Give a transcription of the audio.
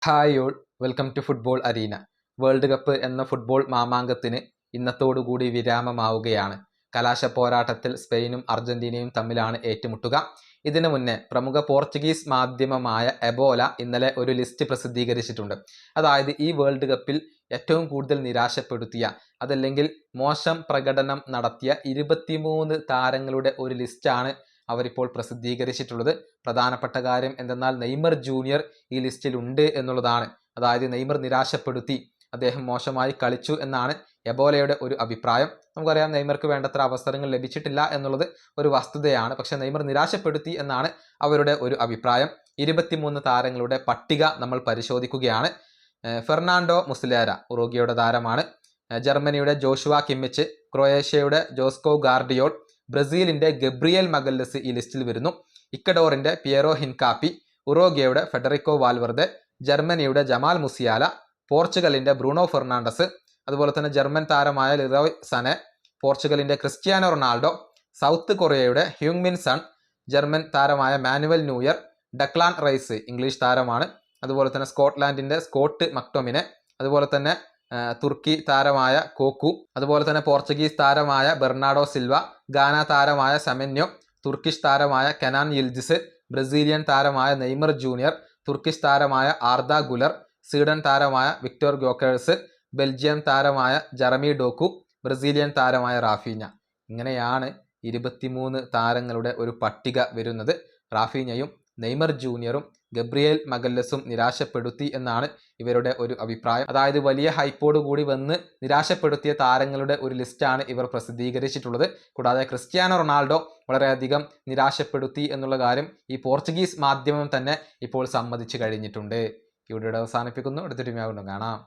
Hi all, welcome to football arena. World cup എന്ന football മാമാങ്കത്തിന് ഇന്നത്തോടുകൂടി വിരാമമാവുകയാണ്. കലാശ പോരാട്ടത്തിൽ സ്പെയിനും അർജന്റീനയും തമ്മിലാണ് ഏറ്റുമുട്ടുക. ഇതിനു മുന്നേ പ്രമുഖ പോർച്ചുഗീസ് മാധ്യമമായ എബോല ഇന്നലെ ഒരു ലിസ്റ്റ് പ്രസിദ്ധീകരിച്ചിട്ടുണ്ട്. അതായത് ഈ വേൾഡ് കപ്പിൽ ഏറ്റവും കൂടുതൽ നിരാശപ്പെടുത്തിയ, അതല്ലെങ്കിൽ മോശം പ്രകടനം നടത്തിയ 23 താരങ്ങളുടെ ഒരു ലിസ്റ്റാണ് അവരിപ്പോൾ പ്രസിദ്ധീകരിച്ചിട്ടുള്ളത്. പ്രധാനപ്പെട്ട കാര്യം എന്തെന്നാൽ നെയ്മർ ജൂനിയർ ഈ ലിസ്റ്റിൽ ഉണ്ട് എന്നുള്ളതാണ്. അതായത് നെയ്മർ നിരാശപ്പെടുത്തി, അദ്ദേഹം മോശമായി കളിച്ചു എന്നാണ് എബോലയുടെ ഒരു അഭിപ്രായം. നമുക്കറിയാം നെയ്മർക്ക് വേണ്ടത്ര അവസരങ്ങൾ ലഭിച്ചിട്ടില്ല എന്നുള്ളത് ഒരു വസ്തുതയാണ്. പക്ഷെ നെയ്മർ നിരാശപ്പെടുത്തി എന്നാണ് അവരുടെ ഒരു അഭിപ്രായം. 23 താരങ്ങളുടെ പട്ടിക നമ്മൾ പരിശോധിക്കുകയാണ്. ഫെർണാണ്ടോ മുസ്ലേര ഉറുഗ്വേയുടെ താരമാണ്. ജർമ്മനിയുടെ ജോഷുവ കിമ്മിച്ച്, ക്രൊയേഷ്യയുടെ ജോസ്കോ ഗാർഡിയോൾ, ബ്രസീലിന്റെ ഗബ്രിയേൽ മഗല്ലസ് ഈ ലിസ്റ്റിൽ വരുന്നു. ഇക്കഡോറിന്റെ പിയറോ ഹിൻകാപ്പി, ഉറുഗ്വേയുടെ ഫെഡറിക്കോ വാൽവർദെ, ജർമ്മനിയുടെ ജമാൽ മുസിയാല, പോർച്ചുഗലിന്റെ ബ്രൂണോ ഫെർണാണ്ടസ്, അതുപോലെ തന്നെ ജർമ്മൻ താരമായ ലിറോയ് സനെ, പോർച്ചുഗലിന്റെ ക്രിസ്ത്യാനോ റൊണാൾഡോ, സൗത്ത് കൊറിയയുടെ ഹ്യൂങ് മിൻ സൺ, ജർമ്മൻ താരമായ Manuel Neuer, Declan Rice English താരമാണ്, അതുപോലെ തന്നെ സ്കോട്ട്ലാൻഡിന്റെ സ്കോട്ട് മക്ടോമിനെ, അതുപോലെ തന്നെ തുർക്കി താരമായ കോക്കു, അതുപോലെ തന്നെ പോർച്ചുഗീസ് താരമായ ബെർണാഡോ സിൽവ, ഗാന താരമായ സെമെന്യോ, തുർക്കിഷ് താരമായ കെനാൻ യിൽഡിസ്, ബ്രസീലിയൻ താരമായ നെയ്മർ ജൂനിയർ, തുർക്കിഷ് താരമായ ആർദ ഗുലർ, സ്വീഡൻ താരമായ വിക്ടർ ഗ്യോക്കേഴ്സ്, ബെൽജിയം താരമായ ജെറമി ഡോക്കു, ബ്രസീലിയൻ താരമായ റാഫീഞ്ഞ. ഇങ്ങനെയാണ് 23 താരങ്ങളുടെ ഒരു പട്ടിക വരുന്നത്. റാഫീഞ്ഞയും നെയ്മർ ജൂനിയറും ഗബ്രിയേൽ മഗല്ലസും നിരാശപ്പെടുത്തി എന്നാണ് ഇവരുടെ ഒരു അഭിപ്രായം. അതായത് വലിയ ഹൈപ്പോട് കൂടി വന്ന് നിരാശപ്പെടുത്തിയ താരങ്ങളുടെ ഒരു ലിസ്റ്റാണ് ഇവർ പ്രസിദ്ധീകരിച്ചിട്ടുള്ളത്. കൂടാതെ ക്രിസ്ത്യാനോ റൊണാൾഡോ വളരെയധികം നിരാശപ്പെടുത്തി എന്നുള്ള കാര്യം ഈ പോർച്ചുഗീസ് മാധ്യമം തന്നെ ഇപ്പോൾ സമ്മതിച്ചു കഴിഞ്ഞിട്ടുണ്ട്. ഈ വീഡിയോ അവസാനിപ്പിക്കുന്നു. അടുത്തൊരു വീഡിയോ കാണാം.